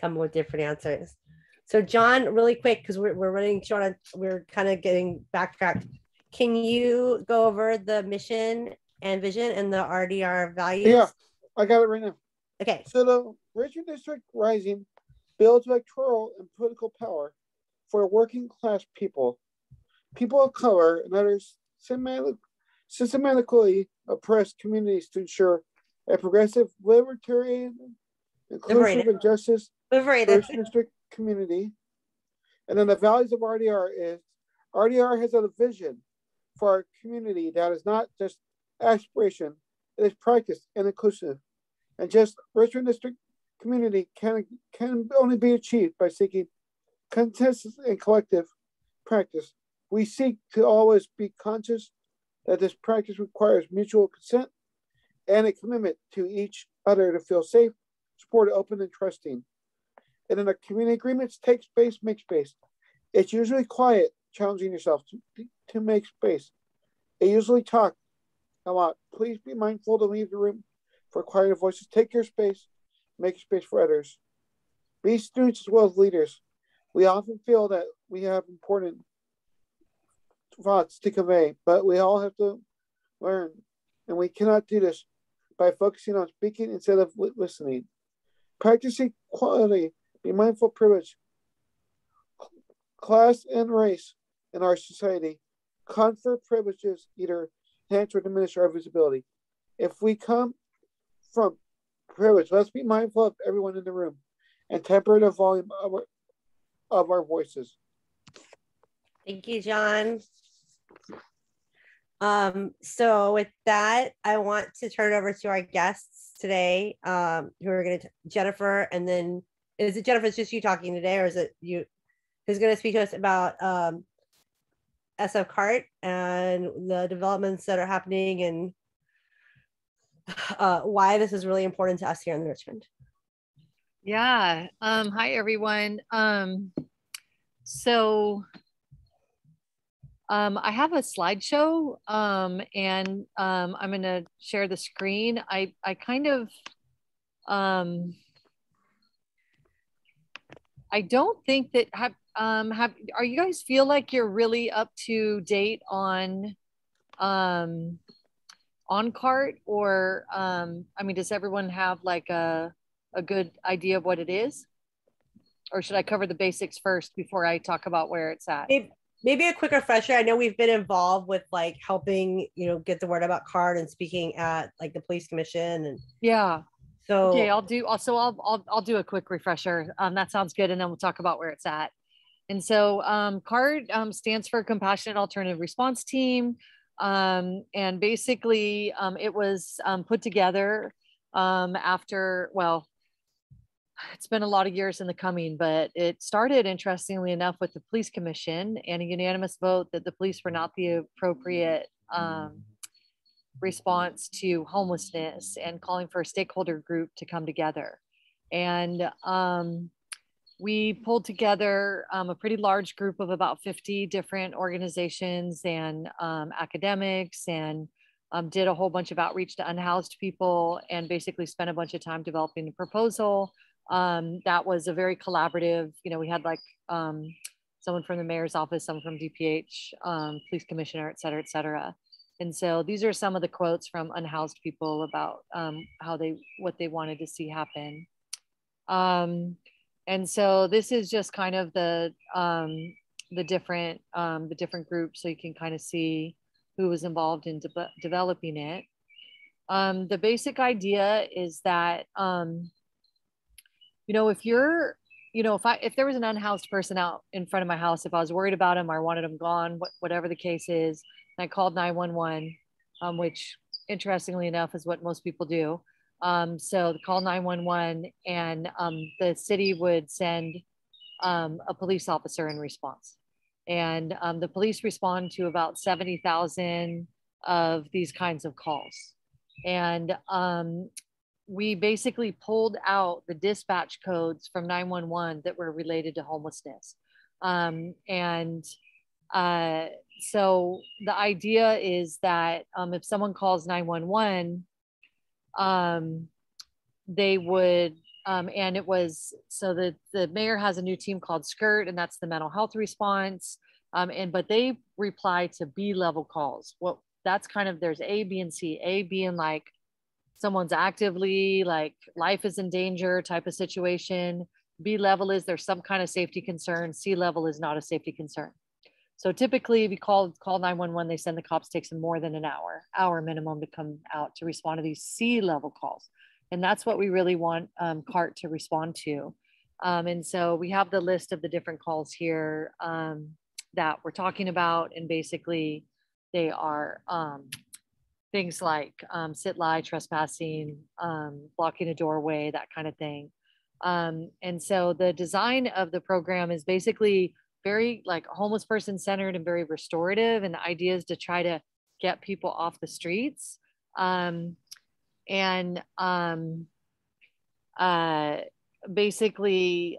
come with different answers. So John, really quick, because we're running short on, we're kind of getting backtracked. Can you go over the mission and vision and the RDR values? Yeah, I got it right now. Okay. So the Richmond District Rising builds electoral and political power for working class people, people of color, and others systematically oppressed communities to ensure a progressive, libertarian, inclusive, and justice district community. And then the values of RDR is RDR has a vision for our community that is not just aspiration, it is practice and inclusive. And just Richmond District community can only be achieved by seeking consistent and collective practice. We seek to always be conscious that this practice requires mutual consent and a commitment to each other to feel safe, supported, open, and trusting. And then the community agreements: take space, make space. It's usually quiet, challenging yourself to make space. It usually talk a lot. Please be mindful to leave the room for quieter voices. Take your space, make space for others. Be students as well as leaders. We often feel that we have important thoughts to convey, but we all have to learn, and we cannot do this by focusing on speaking instead of listening. Practicing equality, be mindful of privilege, class, and race in our society. Confer privileges either enhance or diminish our visibility. If we come from privilege, let's be mindful of everyone in the room and temper the volume of our voices. Thank you, John. So with that, I want to turn it over to our guests today, who are going to, Jennifer, and then, is it Jennifer, it's just you talking today, or is it you who's going to speak to us about SF CART and the developments that are happening and why this is really important to us here in Richmond? Yeah. Hi, everyone. I have a slideshow, and I'm going to share the screen. I kind of, I don't think that are you guys feel like you're really up to date on CART, or, I mean, does everyone have like a good idea of what it is? Or should I cover the basics first before I talk about where it's at? Maybe a quick refresher. I know we've been involved with like helping, get the word about CART and speaking at like the police commission. And yeah. So okay, I'll do a quick refresher. That sounds good. And then we'll talk about where it's at. And so CART stands for Compassionate Alternative Response Team. And basically it was put together after, well, it's been a lot of years in the coming, but it started, interestingly enough, with the police commission and a unanimous vote that the police were not the appropriate response to homelessness, and calling for a stakeholder group to come together. And we pulled together a pretty large group of about 50 different organizations and academics, and did a whole bunch of outreach to unhoused people, and basically spent a bunch of time developing the proposal. That was a very collaborative, we had like someone from the mayor's office, someone from DPH, police commissioner, et cetera, et cetera. And so these are some of the quotes from unhoused people about what they wanted to see happen. And so this is just kind of the different groups, so you can kind of see who was involved in developing it. The basic idea is that if there was an unhoused person out in front of my house, if I was worried about him or wanted him gone, whatever the case is, and I called 911, which interestingly enough is what most people do. So call 911, and the city would send a police officer in response. And the police respond to about 70,000 of these kinds of calls. And we basically pulled out the dispatch codes from 911 that were related to homelessness. So the idea is that if someone calls 911, they would and it was, so the mayor has a new team called SCIRT, and that's the mental health response. But they reply to B level calls. Well, that's kind of, there's A, B, and C. A being like someone's actively, like life is in danger type of situation. B level is there's some kind of safety concern. C level is not a safety concern. So typically if you call 911, they send the cops, takes them more than an hour minimum to come out to respond to these C level calls. And that's what we really want CART to respond to. And so we have the list of the different calls here that we're talking about. And basically they are things like sit, lie, trespassing, blocking a doorway, that kind of thing. And so the design of the program is basically very like homeless person centered and very restorative. And the idea is to try to get people off the streets. Basically,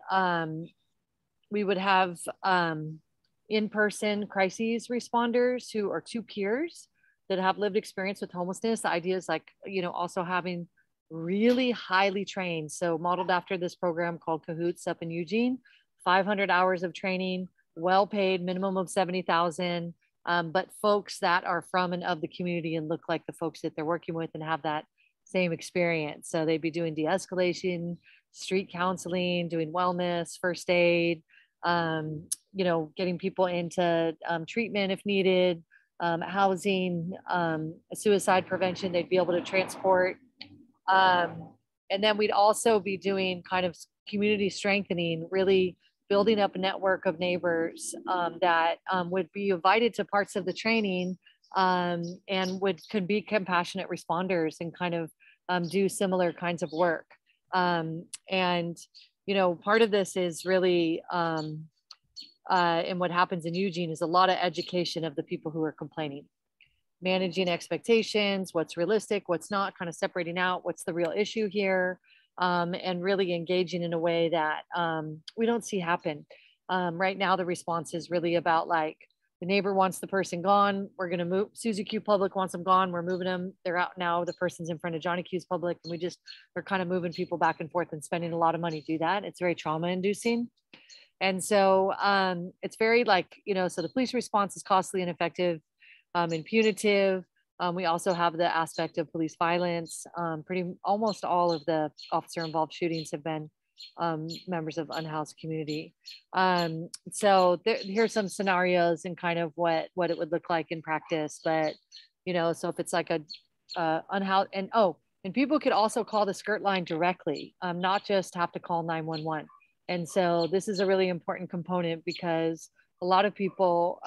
we would have in-person crises responders who are two peers that have lived experience with homelessness. The idea is like, also having really highly trained, so modeled after this program called Cahoots up in Eugene, 500 hours of training, well paid, minimum of 70,000, but folks that are from and of the community and look like the folks that they're working with and have that same experience. So they'd be doing de-escalation, street counseling, doing wellness, first aid, getting people into treatment if needed, housing, suicide prevention. They'd be able to transport. And then we'd also be doing kind of community strengthening, really building up a network of neighbors that would be invited to parts of the training and could be compassionate responders and kind of do similar kinds of work. And part of this is really, and what happens in Eugene is a lot of education of the people who are complaining, managing expectations, what's realistic, what's not, kind of separating out what's the real issue here, and really engaging in a way that we don't see happen. Right now, the response is really about like, the neighbor wants the person gone. We're going to move. Susie Q Public wants them gone. We're moving them. They're out now. The person's in front of Johnny Q's Public. And we're kind of moving people back and forth and spending a lot of money to do that. It's very trauma inducing. And so it's very like, so the police response is costly and effective and punitive. We also have the aspect of police violence. Almost all of the officer involved shootings have been members of unhoused community. So here's some scenarios and kind of what it would look like in practice. But, so if it's like a unhoused, and people could also call the SCIRT line directly, not just have to call 911. And so this is a really important component because a lot of people,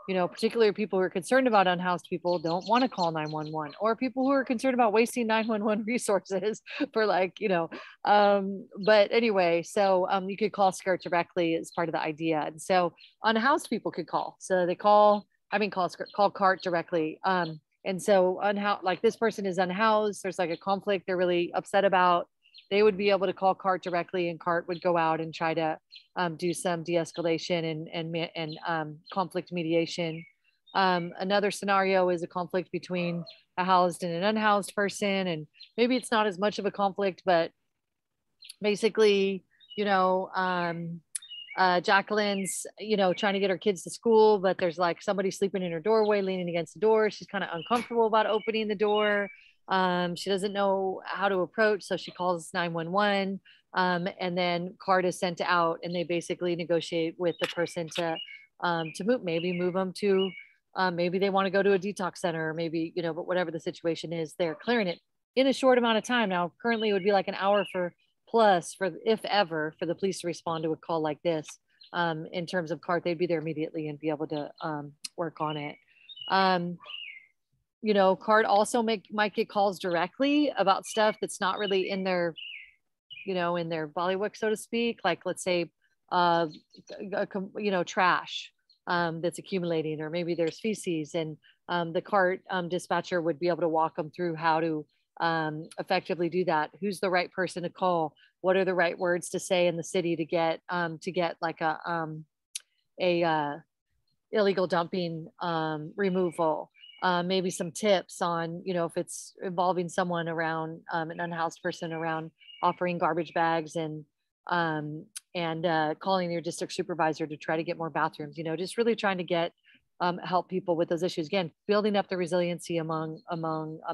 particularly people who are concerned about unhoused people don't want to call 911, or people who are concerned about wasting 911 resources for but anyway, so you could call SCIRT directly as part of the idea. And so unhoused people could call. So they call CART directly. And so like this person is unhoused, there's like a conflict they're really upset about. They would be able to call CART directly, and CART would go out and try to do some de-escalation and conflict mediation. Another scenario is a conflict between a housed and an unhoused person, and maybe it's not as much of a conflict, but basically, Jacqueline's, trying to get her kids to school, but there's like somebody sleeping in her doorway, leaning against the door. She's kind of uncomfortable about opening the door. She doesn't know how to approach, so she calls 911, and then CART is sent out, and they basically negotiate with the person to move them to, maybe they want to go to a detox center, or maybe, but whatever the situation is, they're clearing it in a short amount of time. Now, currently it would be like an hour plus if ever, for the police to respond to a call like this. In terms of CART, they'd be there immediately and be able to work on it. CART also might get calls directly about stuff that's not really in their, in their bailiwick, so to speak. Like, let's say, trash that's accumulating, or maybe there's feces, and the CART dispatcher would be able to walk them through how to effectively do that. Who's the right person to call? What are the right words to say in the city to get like a illegal dumping removal? Maybe some tips on, if it's involving someone around an unhoused person around offering garbage bags and calling your district supervisor to try to get more bathrooms, just really trying to get help people with those issues. Again, building up the resiliency among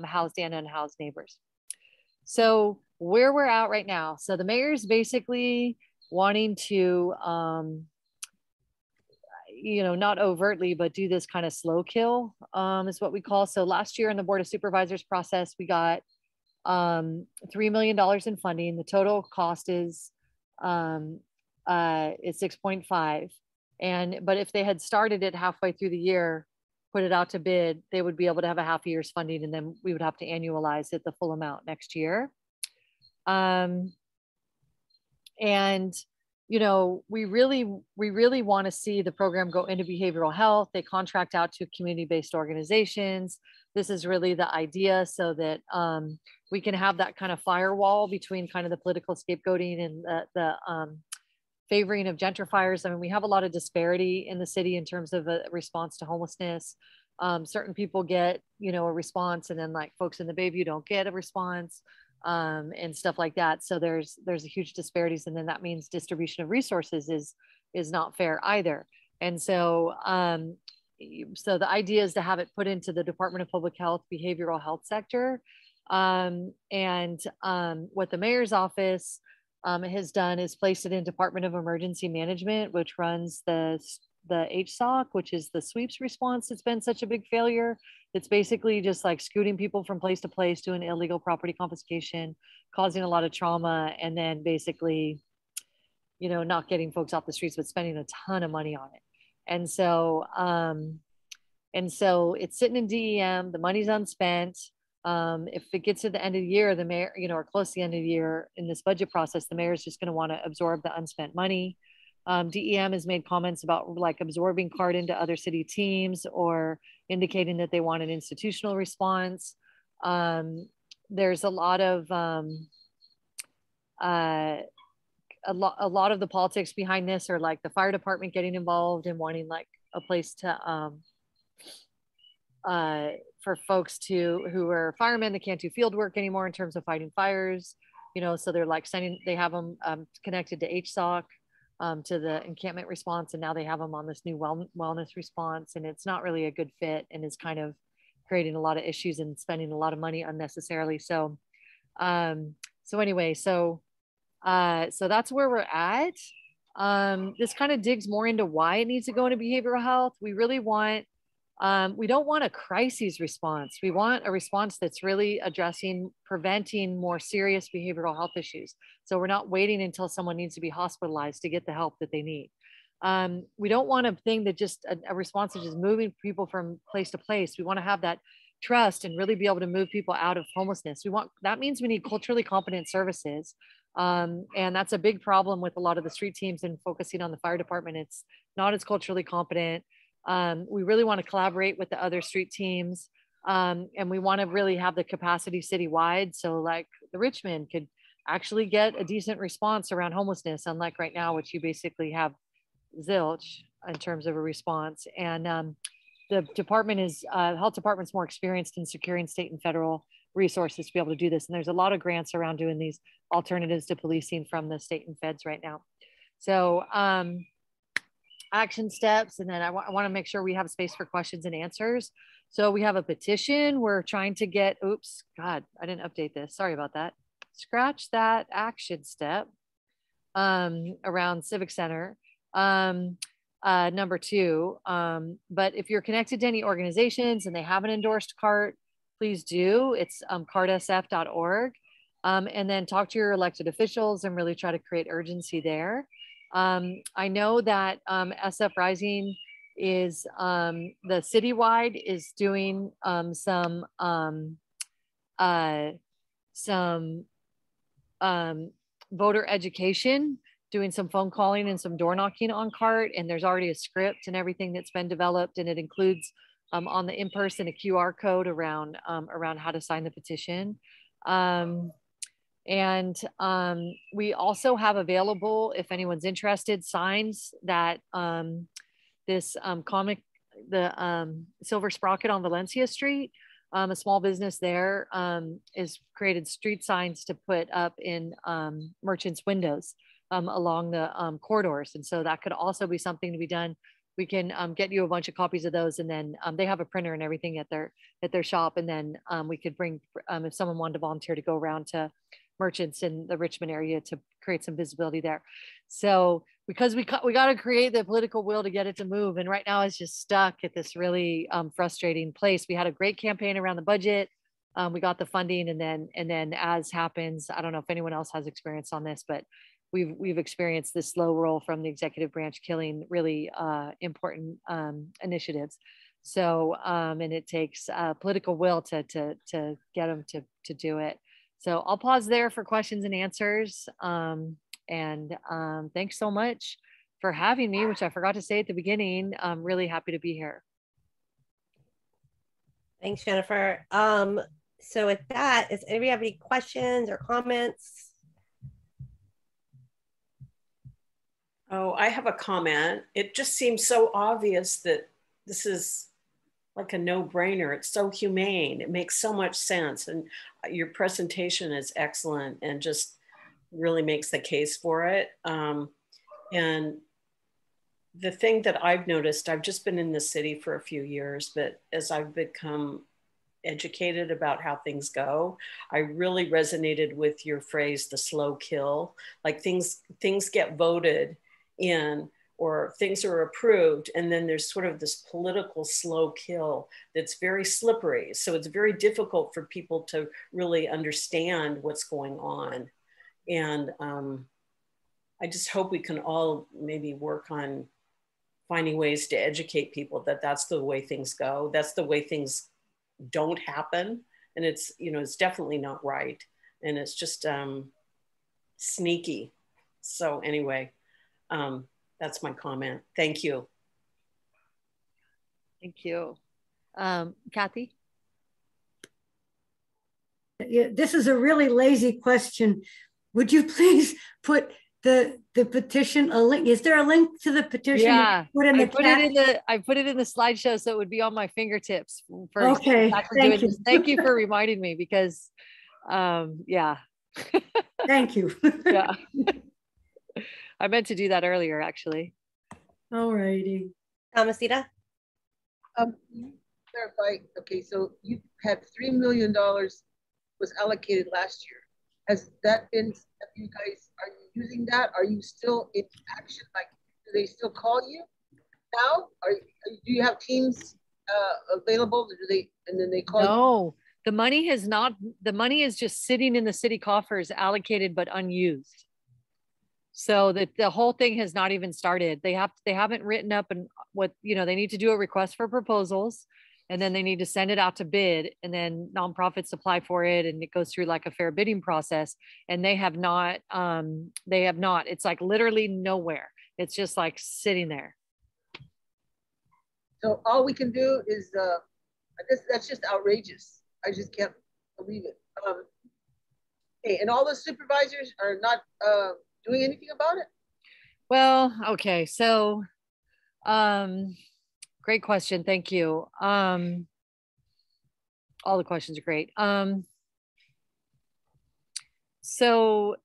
housed and unhoused neighbors. So where we're at right now. So the mayor's basically wanting to, not overtly, but do this kind of slow kill is what we call. So last year in the Board of Supervisors process, we got $3 million in funding. The total cost is 6.5. But if they had started it halfway through the year, put it out to bid, they would be able to have a half a year's funding, and then we would have to annualize it the full amount next year. And we really want to see the program go into behavioral health. They contract out to community-based organizations. This is really the idea, so that we can have that kind of firewall between kind of the political scapegoating and the favoring of gentrifiers. I mean, we have a lot of disparity in the city in terms of a response to homelessness. Certain people get, a response, and then like folks in the Bayview don't get a response, and stuff like that. So there's a huge disparities, and then that means distribution of resources is not fair either. And so so the idea is to have it put into the Department of Public Health behavioral health sector. What the mayor's office has done is placed it in Department of Emergency Management, which runs the HSOC, which is the sweeps response. It's been such a big failure. It's basically just like scooting people from place to place, doing illegal property confiscation, causing a lot of trauma, and then basically, not getting folks off the streets, but spending a ton of money on it. And so it's sitting in DEM, the money's unspent. If it gets to the end of the year, the mayor, or close to the end of the year in this budget process, the mayor is just going to want to absorb the unspent money. DEM has made comments about like absorbing CARD into other city teams, or indicating that they want an institutional response. There's a lot of a lot of the politics behind this are like the fire department getting involved and wanting like a place to for folks who are firemen that can't do field work anymore in terms of fighting fires, so they're like they have them connected to HSOC, to the encampment response, and now they have them on this new wellness response, and it's not really a good fit, and is kind of creating a lot of issues and spending a lot of money unnecessarily. So anyway, so that's where we're at. This kind of digs more into why it needs to go into behavioral health. We really want, we don't want a crisis response. We want a response that's really preventing more serious behavioral health issues. So we're not waiting until someone needs to be hospitalized to get the help that they need. We don't want a thing that just a response that just moving people from place to place. We want to have that trust and really be able to move people out of homelessness. That means we need culturally competent services. And that's a big problem with a lot of the street teams, and focusing on the fire department. It's not as culturally competent. We really want to collaborate with the other street teams. And we want to really have the capacity citywide. So like the Richmond could actually get a decent response around homelessness, unlike right now, which you basically have zilch in terms of a response. And the department health department's more experienced in securing state and federal resources to be able to do this. And there's a lot of grants around doing these alternatives to policing from the state and feds right now. So action steps, and then I want to make sure we have space for questions and answers. So we have a petition. We're trying to get, oops, God, I didn't update this. Sorry about that. Scratch that action step around Civic Center. Number 2, but if you're connected to any organizations and they haven't endorsed CART, please do. It's cartsf.org. And then talk to your elected officials and really try to create urgency there. I know that SF Rising is the citywide is doing some voter education, doing some phone calling and some door knocking on CART, and there's already a script and everything that's been developed, and it includes on the in-person a QR code around how to sign the petition. We also have available, if anyone's interested, signs that this comic, the Silver Sprocket on Valencia Street, a small business there is created street signs to put up in merchants' windows along the corridors. And so that could also be something to be done. We can get you a bunch of copies of those, and then they have a printer and everything at their shop. And then we could bring, if someone wanted to volunteer, to go around to merchants in the Richmond area to create some visibility there. So because we got to create the political will to get it to move, and right now it's just stuck at this really frustrating place. We had a great campaign around the budget. We got the funding, and then as happens, I don't know if anyone else has experience on this, but we've experienced this slow roll from the executive branch, killing really important initiatives. So and it takes political will to get them to do it. So I'll pause there for questions and answers. And thanks so much for having me, which I forgot to say at the beginning. I'm really happy to be here. Thanks, Jennifer. So with that, does anybody have any questions or comments? Oh, I have a comment. It just seems so obvious that this is like a no-brainer. It's so humane. It makes so much sense. And your presentation is excellent and just really makes the case for it. And the thing that I've noticed, I've just been in the city for a few years, but as I've become educated about how things go, I really resonated with your phrase, the slow kill. Like things get voted in or things are approved, and then there's sort of this political slow kill that's very slippery. So it's very difficult for people to really understand what's going on. And I just hope we can all maybe work on finding ways to educate people that that's the way things go. That's the way things don't happen. And it's, you know, it's definitely not right. And it's just sneaky. So anyway, that's my comment. Thank you. Thank you. Kathy? Yeah, this is a really lazy question. Would you please put the petition a link? Is there a link to the petition? Yeah, I put it in the slideshow so it would be on my fingertips. Okay, thank you. Thank you for reminding me, because yeah. Thank you. Yeah. I meant to do that earlier, actually. All righty. Thomasita? Clarify, okay, so you had $3 million was allocated last year. Has that been, have you guys, are you using that? Are you still in action? Like, do they still call you now? Do you have teams available? And then they call you? No, the money is just sitting in the city coffers, allocated but unused. So that the whole thing has not even started. They haven't written up, and what, you know, they need to do a request for proposals, and then they need to send it out to bid, and then nonprofits apply for it, and it goes through like a fair bidding process. And they have not. It's like literally nowhere. It's just like sitting there. So all we can do is, I guess that's just outrageous. I just can't believe it. Hey, and all the supervisors are not doing anything about it? Well, okay. So, great question. Thank you. All the questions are great. So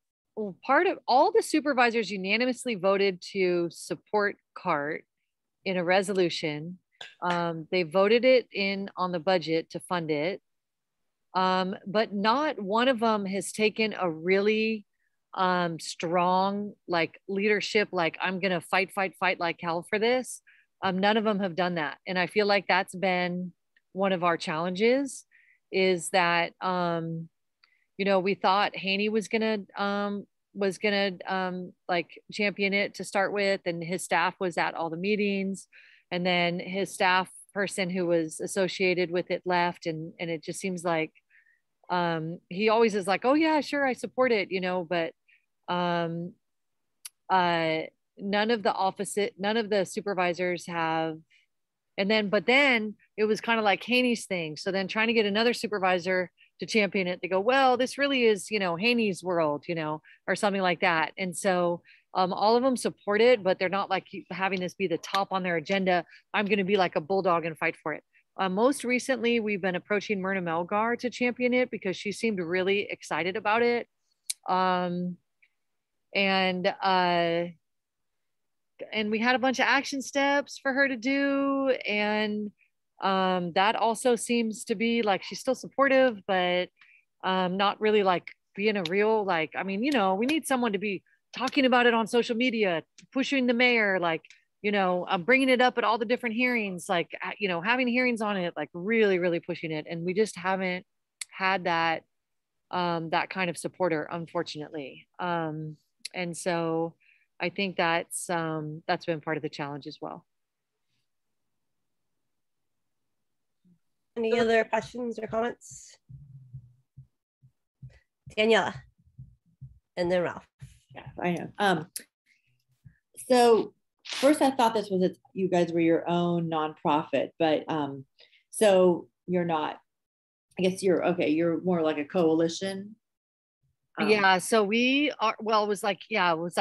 part of all the supervisors unanimously voted to support CART in a resolution. They voted it in on the budget to fund it. But not one of them has taken a really strong like leadership, like I'm gonna fight like hell for this. None of them have done that, and I feel like that's been one of our challenges, is that you know, we thought Haney was gonna like champion it to start with, and his staff was at all the meetings, and then his staff person who was associated with it left, and it just seems like he always is like, oh yeah, sure, I support it, you know, but none of the supervisors have. And but then it was kind of like Haney's thing. So then trying to get another supervisor to champion it, they go, well, this really is, you know, Haney's world, you know, or something like that. And so all of them support it, but they're not like having this be the top on their agenda. I'm going to be like a bulldog and fight for it. Most recently, we've been approaching Myrna Melgar to champion it because she seemed really excited about it. And we had a bunch of action steps for her to do. And that also seems to be like, she's still supportive, but not really like being a real, like, I mean, you know, we need someone to be talking about it on social media, pushing the mayor, like, you know, bringing it up at all the different hearings, like, you know, having hearings on it, like really, really pushing it. And we just haven't had that, that kind of supporter, unfortunately. And so I think that's been part of the challenge as well. Any other questions or comments? Daniela, and then Ralph. Yeah, I am. So first I thought this was you guys were your own nonprofit, but so you're not, I guess you're more like a coalition. Yeah, so we are, well, it was like it was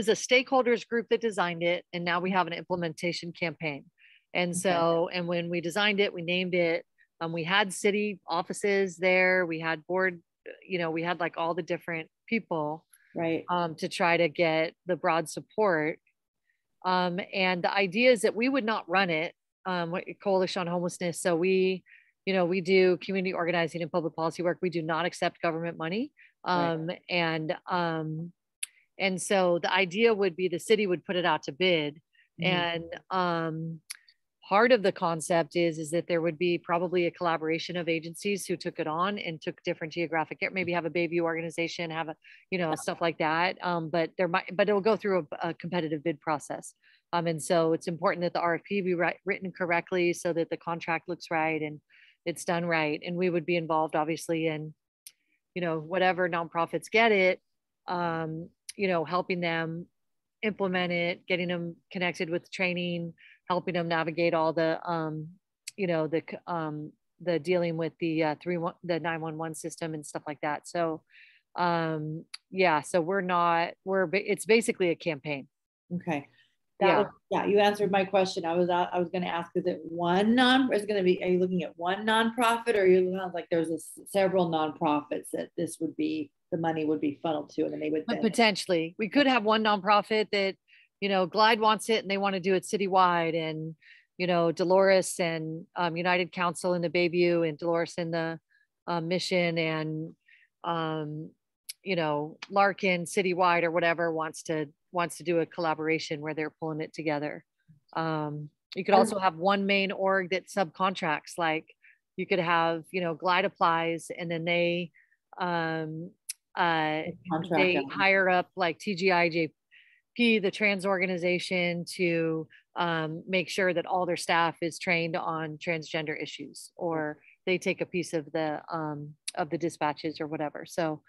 a stakeholders group that designed it, and now we have an implementation campaign. And so, and when we designed it, we named it, we had city offices there, we had board, you know, we had like all the different people, right, to try to get the broad support. And the idea is that we would not run it, Coalition on Homelessness. So we, you know, we do community organizing and public policy work. We do not accept government money. Right. And so the idea would be the city would put it out to bid. And part of the concept is that there would be probably a collaboration of agencies who took it on and took different geographic, maybe have a Bayview organization, have a, you know, stuff like that. But it'll go through a competitive bid process. And so it's important that the RFP be written correctly so that the contract looks right and it's done right. And we would be involved obviously in, you know, whatever nonprofits get it, you know, helping them implement it, getting them connected with training, helping them navigate all the, you know, the dealing with the 911 system and stuff like that. So, yeah, so it's basically a campaign. Okay. Yeah. You answered my question. I was going to ask, are you looking at one nonprofit, or you sounds like there's several nonprofits that this would be, the money would be funneled to, and then they would potentially, we could have one nonprofit that, you know, Glide wants it and they want to do it citywide, and, you know, Dolores and United Council in the Bayview, and Dolores in the Mission, and you know, Larkin citywide or whatever wants to do a collaboration where they're pulling it together. You could also have one main org that subcontracts, like you could have, you know, Glide applies and then they hire up like TGIJP, the trans organization, to make sure that all their staff is trained on transgender issues, or they take a piece of the dispatches or whatever. So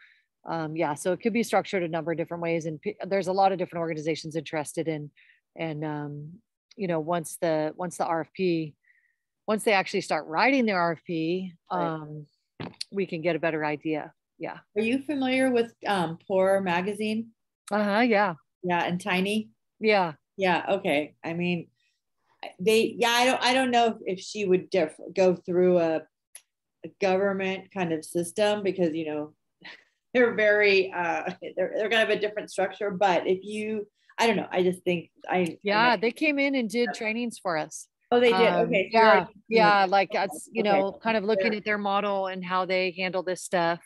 yeah, so it could be structured a number of different ways, and there's a lot of different organizations interested in, and you know, once the RFP, once they actually start writing their RFP, we can get a better idea. Yeah. Are you familiar with Poor Magazine? Yeah. Yeah, and Tiny. Yeah. Yeah. Okay. I mean, I don't know if she would go through a government kind of system, because, you know, they're very they're kind of a different structure. But if you, I don't know, I just think they came in and did trainings for us. Oh, they did. Okay. So yeah, like that's, you know, kind of looking at their model and how they handle this stuff.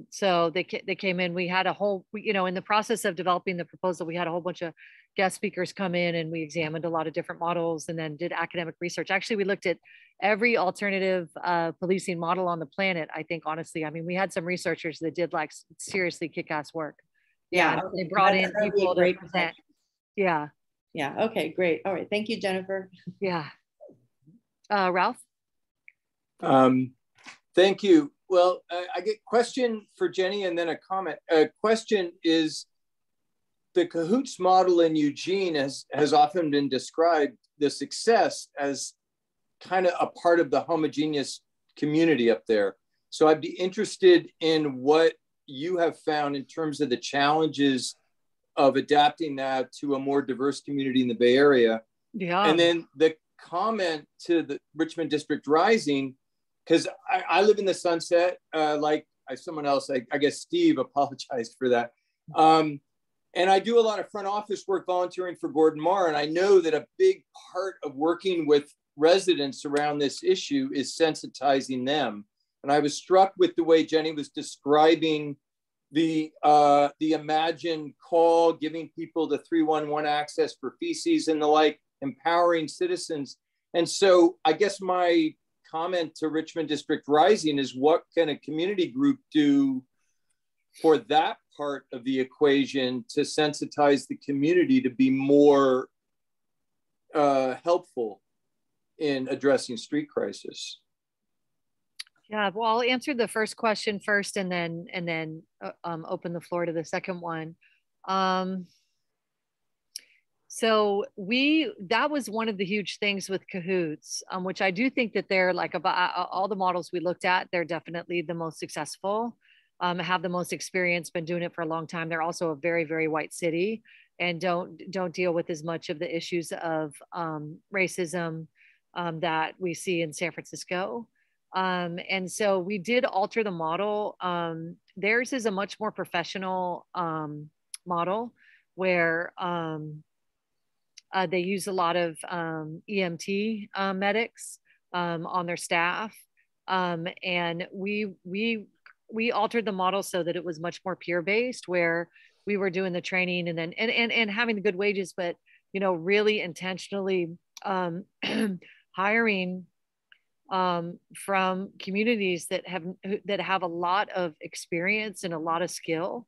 So they came in, we had a whole, you know, in the process of developing the proposal, we had a whole bunch of guest speakers come in, and we examined a lot of different models and then did academic research. Actually, we looked at every alternative policing model on the planet, I think, honestly. I mean, we had some researchers that did like seriously kick-ass work. Yeah. They brought in people to present. Yeah. Yeah. Okay, great. All right. Thank you, Jennifer. Yeah. Ralph? Thank you. Well, I get a question for Jenny and then a comment. A question is, the Cahoots model in Eugene has often been described, the success, as kind of a part of the homogeneous community up there. So I'd be interested in what you have found in terms of the challenges of adapting that to a more diverse community in the Bay Area. Yeah. And then comment to the Richmond District Rising, because I live in the Sunset, like someone else, I guess Steve apologized for that. And I do a lot of front office work volunteering for Gordon Marr. And I know that a big part of working with residents around this issue is sensitizing them. And I was struck with the way Jenny was describing the imagined call, giving people the 311 access for feces and the like, empowering citizens. And so I guess my comment to Richmond District Rising is, what can a community group do for that part of the equation to sensitize the community to be more helpful in addressing street crisis? Yeah, well, I'll answer the first question first, and then open the floor to the second one. So that was one of the huge things with Cahoots, which I do think that they're like, about all the models we looked at, they're definitely the most successful, have the most experience, been doing it for a long time. They're also a very, very white city and don't deal with as much of the issues of racism that we see in San Francisco. And so we did alter the model. Theirs is a much more professional model where they use a lot of EMT medics on their staff. And we altered the model so that it was much more peer-based, where we were doing the training and then and having the good wages, but really intentionally hiring from communities that have a lot of experience and a lot of skill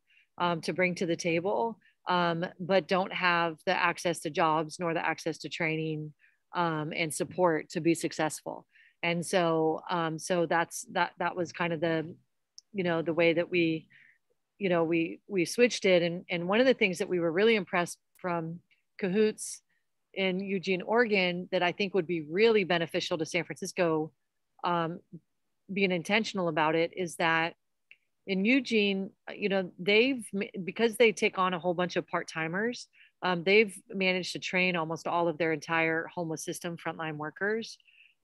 to bring to the table, but don't have the access to jobs nor the access to training and support to be successful. And so that was kind of the the way that we switched it. And one of the things that we were really impressed from Cahoots in Eugene, Oregon, that I think would be really beneficial to San Francisco, being intentional about it, is that in Eugene, because they take on a whole bunch of part-timers, they've managed to train almost all of their entire homeless system frontline workers.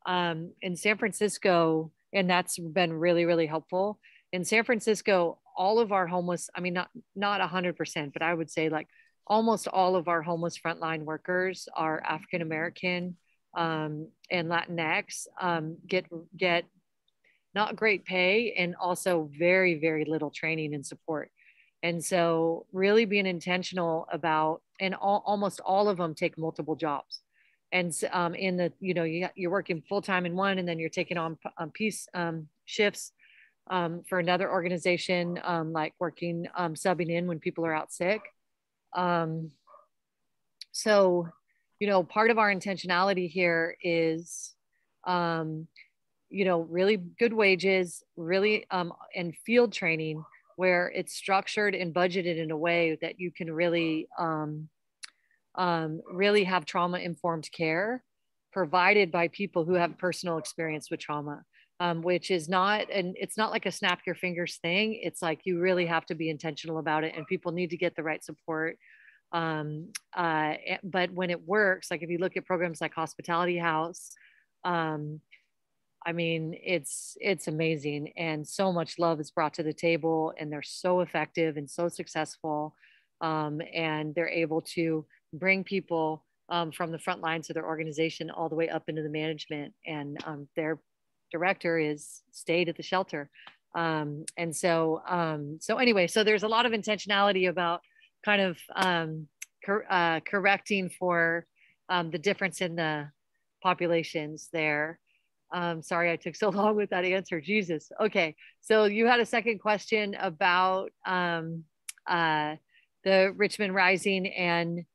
In San Francisco, and that's been really, really helpful. In San Francisco, all of our homeless, I mean, not 100%, but I would say like almost all of our homeless frontline workers are African-American and Latinx, get not great pay and also very, very little training and support. And so really being intentional about, and almost all of them take multiple jobs. And in the, you're working full-time in one, and then you're taking on piece shifts for another organization, like working, subbing in when people are out sick. So, part of our intentionality here is, really good wages, really, and field training where it's structured and budgeted in a way that you can really, really have trauma-informed care provided by people who have personal experience with trauma. Which is not, and it's not like a snap your fingers thing. It's like you really have to be intentional about it, and people need to get the right support. But when it works, like if you look at programs like Hospitality House, I mean, it's amazing, and so much love is brought to the table, and they're so effective and so successful, and they're able to bring people from the front lines of their organization all the way up into the management, and their director is stayed at the shelter. And so anyway, so there's a lot of intentionality about kind of correcting for the difference in the populations there. Sorry, I took so long with that answer. Jesus. Okay. So you had a second question about the Richmond Rising and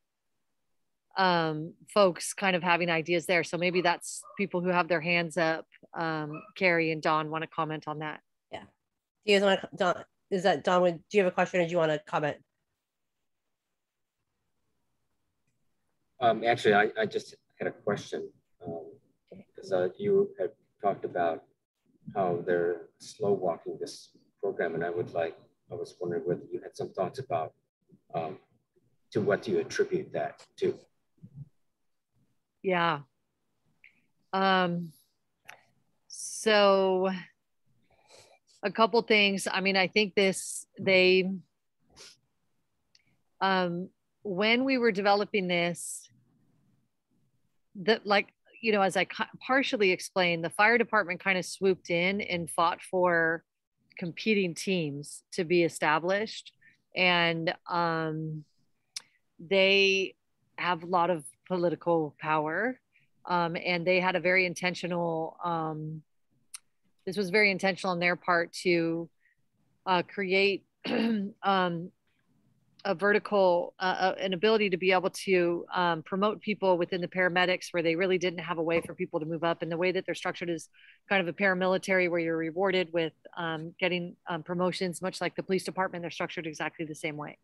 folks kind of having ideas there. So maybe that's people who have their hands up. Carrie and Dawn want to comment on that. Yeah. Do you guys want to, Dawn, is that Dawn, do you have a question or do you want to comment? Actually, I just had a question because you had talked about how they're slow walking this program, and I was wondering whether you had some thoughts about to what do you attribute that to? Yeah. So a couple things. I mean, I think when we were developing this, that, like, as I partially explained, the fire department kind of swooped in and fought for competing teams to be established. And they have a lot of political power. And they had a very intentional, this was very intentional on their part to create a vertical, an ability to be able to promote people within the paramedics where they really didn't have a way for people to move up. And the way that they're structured is kind of a paramilitary where you're rewarded with getting promotions, much like the police department. They're structured exactly the same way.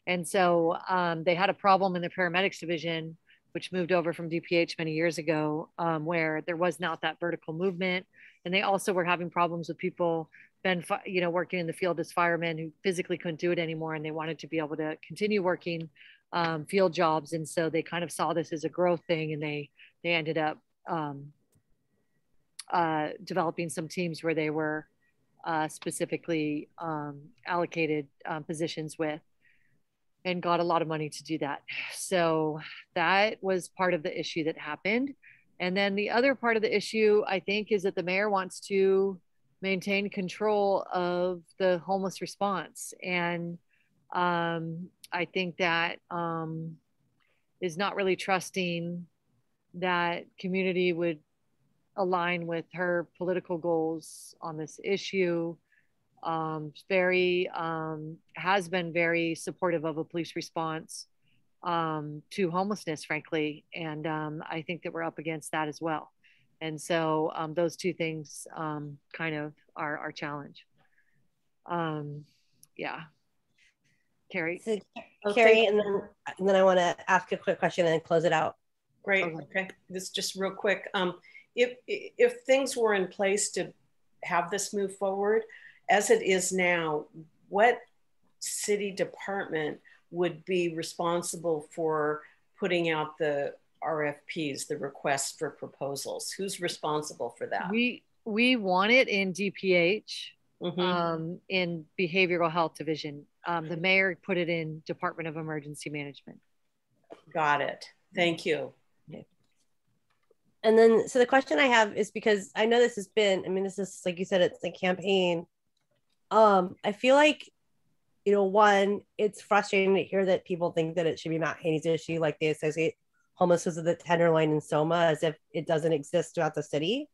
And so they had a problem in the paramedics division, which moved over from DPH many years ago, where there was not that vertical movement. And they also were having problems with people working in the field as firemen who physically couldn't do it anymore, and they wanted to be able to continue working field jobs. And so they kind of saw this as a growth thing, and they ended up developing some teams where they were specifically allocated positions with, and got a lot of money to do that. So that was part of the issue that happened. And then the other part of the issue, I think, is that the mayor wants to maintain control of the homeless response. And I think that is not really trusting that community would align with her political goals on this issue. Has been very supportive of a police response to homelessness, frankly. And I think that we're up against that as well. And so those two things kind of are our challenge. Yeah. Carrie. So, Carrie, and then I want to ask a quick question and then close it out. Great. Okay. This is just real quick. If things were in place to have this move forward, as it is now, what city department would be responsible for putting out the RFPs, the requests for proposals? Who's responsible for that? We want it in DPH, in Behavioral Health Division. The mayor put it in Department of Emergency Management. Got it. Thank you. Okay. And then, so the question I have is, because I know this has been, I mean, this is, like you said, it's a campaign. I feel like, one, it's frustrating to hear that people think that it should be Matt Haney's issue, like they associate homelessness with the Tenderloin and Soma as if it doesn't exist throughout the city.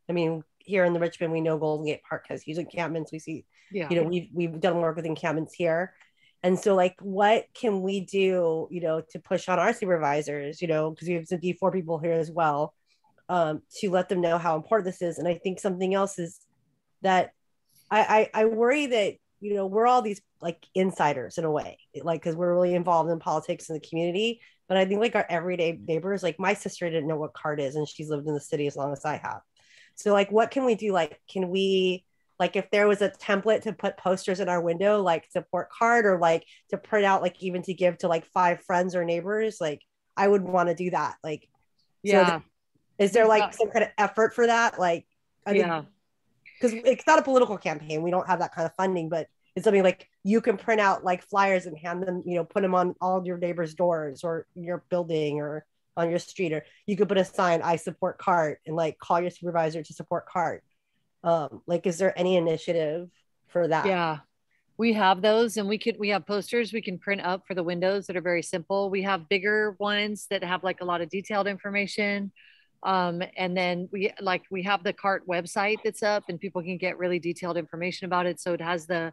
I mean, here in the Richmond, we know Golden Gate Park has huge encampments. We see, we've done work with encampments here. And so, like, what can we do, to push on our supervisors, because we have some D4 people here as well, to let them know how important this is. And I think something else is that I worry that, we're all these like insiders in a way, like, because we're really involved in politics in the community. But I think like our everyday neighbors, like my sister didn't know what CART is, and she's lived in the city as long as I have. So like, what can we do? Like, can we, like, if there was a template to put posters in our window, like support CART, or like to print out, like even to give to like 5 friends or neighbors, like I would want to do that. Like, yeah. So is there like some kind of effort for that? Like, because it's not a political campaign. We don't have that kind of funding, but it's something like you can print out like flyers and hand them, put them on all your neighbors' doors or your building or on your street, or you could put a sign, I support CART, and like call your supervisor to support CART. Like, is there any initiative for that? Yeah, we have those, and we have posters we can print up for the windows that are very simple. We have bigger ones that have like a lot of detailed information. And then we have the CART website that's up, and people can get really detailed information about it. So it has the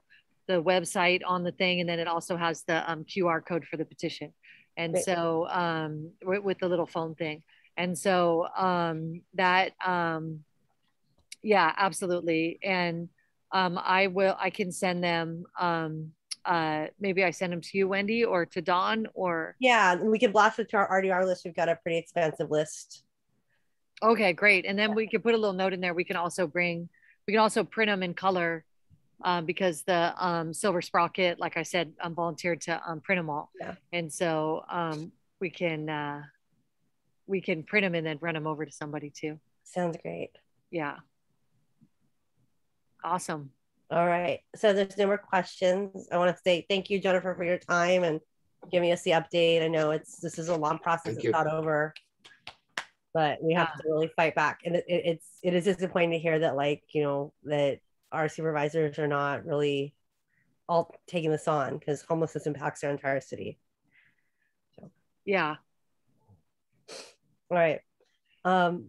website on the thing, and then it also has the QR code for the petition. And so with the little phone thing. And so yeah, absolutely. And I can send them, maybe I send them to you, Wendy, or to Dawn, or. Yeah, and we can blast it to our RDR list. We've got a pretty expansive list. Okay, great. And then we could put a little note in there. We can also print them in color, because the Silver Sprocket, like I said, volunteered to print them all. Yeah. And so we can print them and then run them over to somebody too. Sounds great. Yeah. Awesome. All right. So there's no more questions. I want to say thank you, Jennifer, for your time and giving us the update. I know this is a long process. It's not over, but we have to really fight back. And it is disappointing to hear that, like, you know, that our supervisors are not really all taking this on, because homelessness impacts our entire city. So yeah. All right.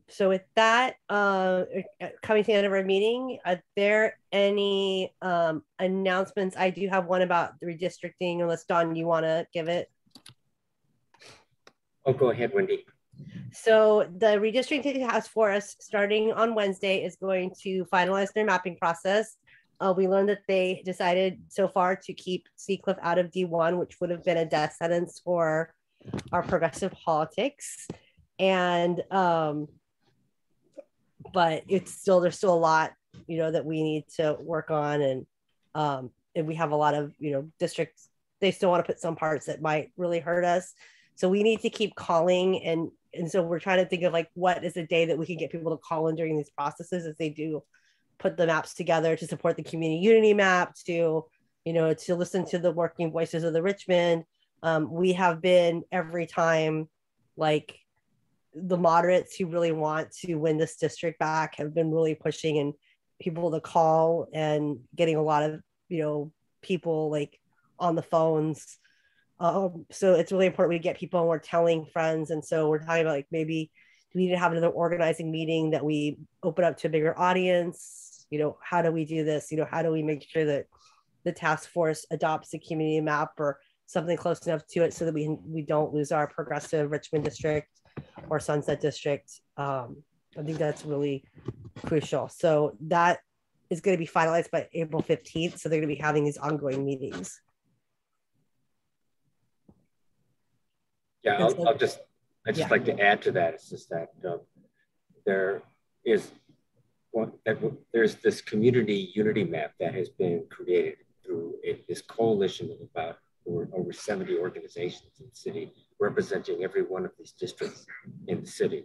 So with that, coming to the end of our meeting, are there any announcements? I do have one about the redistricting, unless Dawn, you want to give it? Oh, go ahead, Wendy. So the redistricting task force, starting on Wednesday, is going to finalize their mapping process. We learned that they decided so far to keep Seacliff out of D1, which would have been a death sentence for our progressive politics. And but there's still a lot, you know, that we need to work on, and we have a lot of, you know, districts, they still want to put some parts that might really hurt us, so we need to keep calling, and so we're trying to think of, like, what is a day that we can get people to call in during these processes as they do put the maps together, to support the community unity map, to, you know, to listen to the working voices of the Richmond. We have been, every time, like, the moderates who really want to win this district back have been really pushing and people to call, and getting a lot of, you know, people like on the phones. So it's really important we get people, and we're telling friends. And so we're talking about, like, maybe we need to have another organizing meeting that we open up to a bigger audience. You know, how do we do this? You know, how do we make sure that the task force adopts a community map or something close enough to it, so that we don't lose our progressive Richmond district or Sunset district. I think that's really crucial. So that is going to be finalized by April 15th. So they're going to be having these ongoing meetings. Yeah, I'd just like to add to that. It's just that there's this community unity map that has been created through this coalition of about over 70 organizations in the city, representing every one of these districts in the city.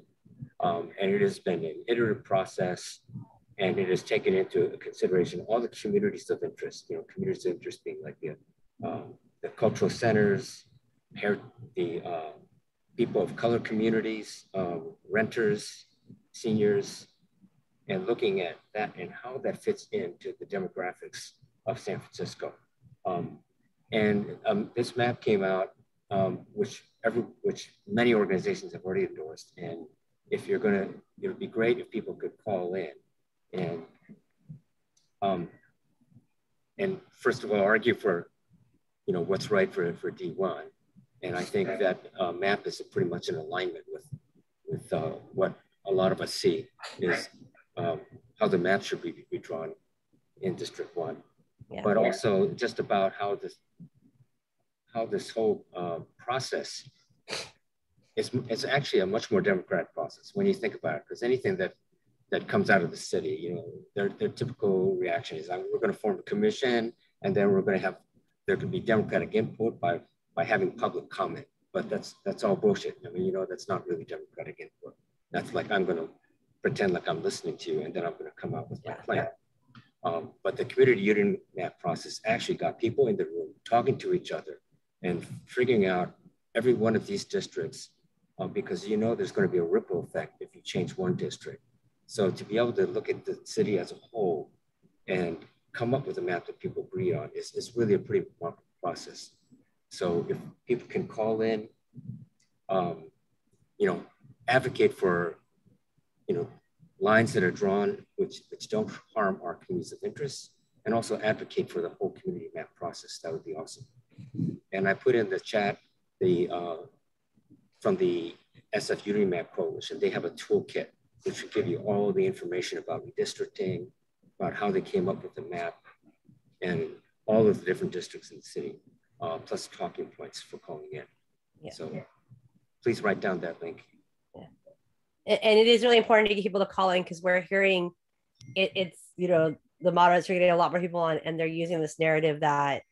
And it has been an iterative process, and it has taken into consideration all the communities of interest, you know, communities of interest being like the cultural centers, the people of color communities, renters, seniors, and looking at that and how that fits into the demographics of San Francisco. This map came out, which many organizations have already endorsed. And if you're gonna, it would be great if people could call in and first of all argue for, you know, what's right for D1. And I think that map is pretty much in alignment with what a lot of us see is how the map should be drawn in District 1. Yeah. But also just about how this whole process is actually a much more democratic process when you think about it, because anything that comes out of the city, you know, their typical reaction is, we're going to form a commission, and then there could be democratic input by having public comment. But that's all bullshit. I mean, you know, that's not really democratic input. That's like, I'm going to pretend like I'm listening to you, and then I'm going to come up with my plan. But the community unity map process actually got people in the room talking to each other and figuring out every one of these districts, because, you know, there's going to be a ripple effect if you change one district. So to be able to look at the city as a whole and come up with a map that people agree on is really a pretty remarkable process. So if people can call in, you know, advocate for, you know, lines that are drawn which don't harm our communities of interest, and also advocate for the whole community map process, that would be awesome. And I put in the chat from the SF Unity Map Coalition. They have a toolkit which will give you all the information about redistricting, about how they came up with the map, and all of the different districts in the city, plus talking points for calling in. Yeah. So please write down that link. And it is really important to get people to call in, because we're hearing it's, you know, the moderates are getting a lot more people on, and they're using this narrative that,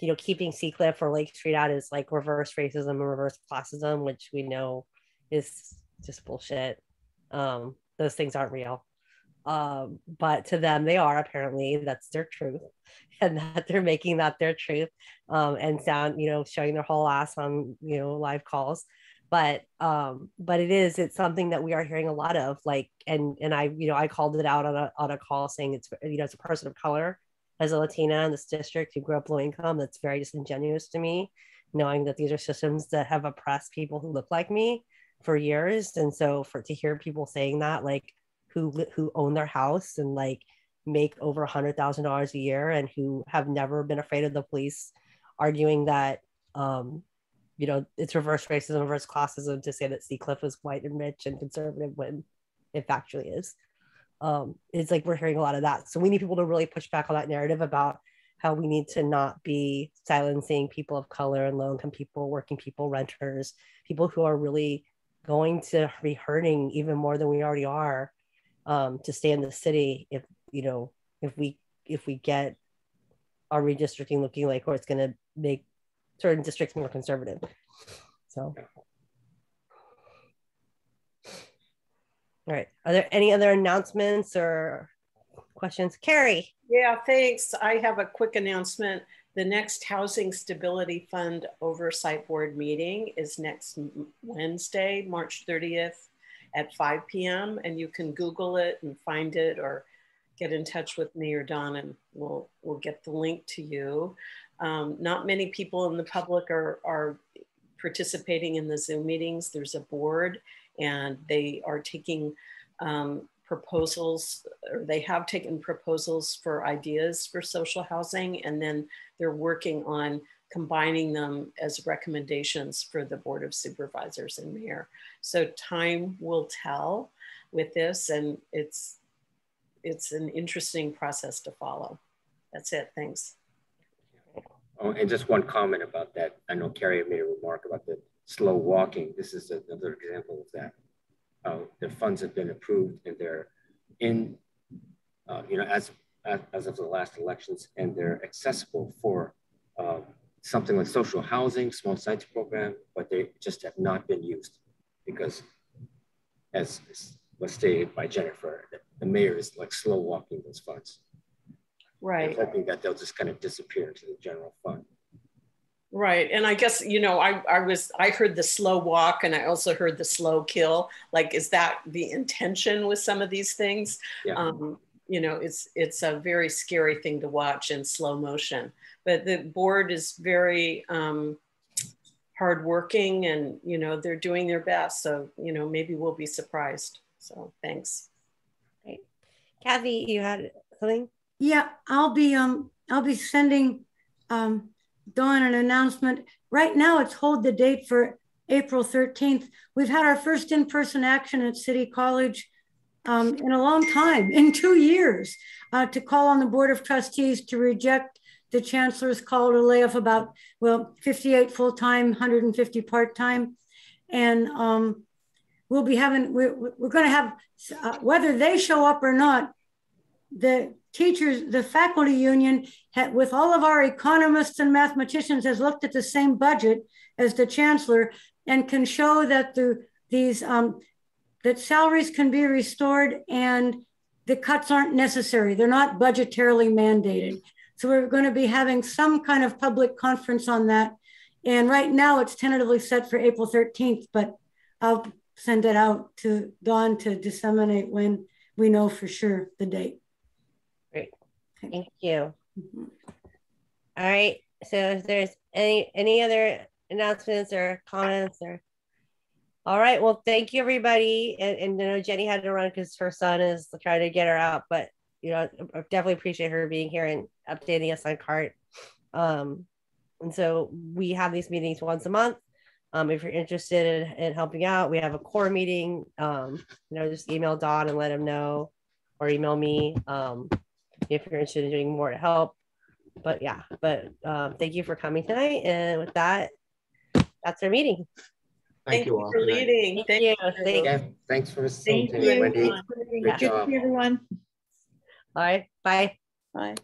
you know, keeping Seacliff or Lake Street out is like reverse racism and reverse classism, which we know is just bullshit. The those things aren't real. But to them, they are. Apparently that's their truth, and that they're making that their truth, and showing their whole ass on, live calls. But it's something that we are hearing a lot of, like, and I called it out on a call, saying it's, as a person of color, as a Latina in this district who grew up low income, that's very disingenuous to me, knowing that these are systems that have oppressed people who look like me for years. And so to hear people saying that, like, who own their house and like make over $100,000 a year and who have never been afraid of the police, arguing that it's reverse racism, reverse classism to say that Seacliff is white and rich and conservative when it factually is. It's like we're hearing a lot of that. So we need people to really push back on that narrative about how we need to not be silencing people of color and low income people, working people, renters, people who are really going to be hurting even more than we already are, to stay in the city if we get our redistricting looking like, or it's going to make certain districts more conservative. So, all right. Are there any other announcements or questions? Carrie? Yeah, thanks. I have a quick announcement. The next Housing Stability Fund Oversight Board meeting is next Wednesday, March 30th at 5 p.m. And you can Google it and find it, or get in touch with me or Don, and we'll get the link to you. Not many people in the public are participating in the Zoom meetings. There's a board, and they are taking proposals, or they have taken proposals for ideas for social housing, and then they're working on combining them as recommendations for the Board of Supervisors and Mayor. So time will tell with this, and it's an interesting process to follow. That's it. Thanks. Oh, and just one comment about that. I know Carrie made a remark about the slow walking. This is another example of that. The funds have been approved, and they're in, as of the last elections, and they're accessible for something like social housing, small sites program, but they just have not been used because, as was stated by Jennifer, the mayor is like slow walking those funds. Right. And hoping that they'll just kind of disappear into the general fund. Right. And I guess, I heard the slow walk, and I also heard the slow kill. Like, is that the intention with some of these things? Yeah. It's a very scary thing to watch in slow motion, but the board is very hardworking, and, they're doing their best. So, maybe we'll be surprised. So thanks. Great. Kathy, you had something? Yeah, I'll be sending Dawn an announcement. Right now, it's hold the date for April 13th. We've had our first in-person action at City College in a long time, in 2 years, to call on the Board of Trustees to reject the Chancellor's call to lay off about, 58 full-time, 150 part-time. And we'll be having, we're going to have, whether they show up or not, the teachers, the faculty union, with all of our economists and mathematicians, has looked at the same budget as the Chancellor and can show that that salaries can be restored and the cuts aren't necessary. They're not budgetarily mandated. So we're going to be having some kind of public conference on that. And right now it's tentatively set for April 13th, but I'll send it out to Dawn to disseminate when we know for sure the date. Great. Thank you. Mm-hmm. All right. So if there's any other announcements or comments or, all right. Well, thank you, everybody. And I know Jenny had to run because her son is trying to get her out, but I definitely appreciate her being here and updating us on CART. And so we have these meetings once a month. If you're interested in helping out, we have a core meeting. Just email Dawn and let him know, or email me if you're interested in doing more to help. But thank you for coming tonight. And with that, that's our meeting. Thank you for leading. Thank you. Thanks for listening. Thank you. Good to see everyone. All right. Bye. Bye.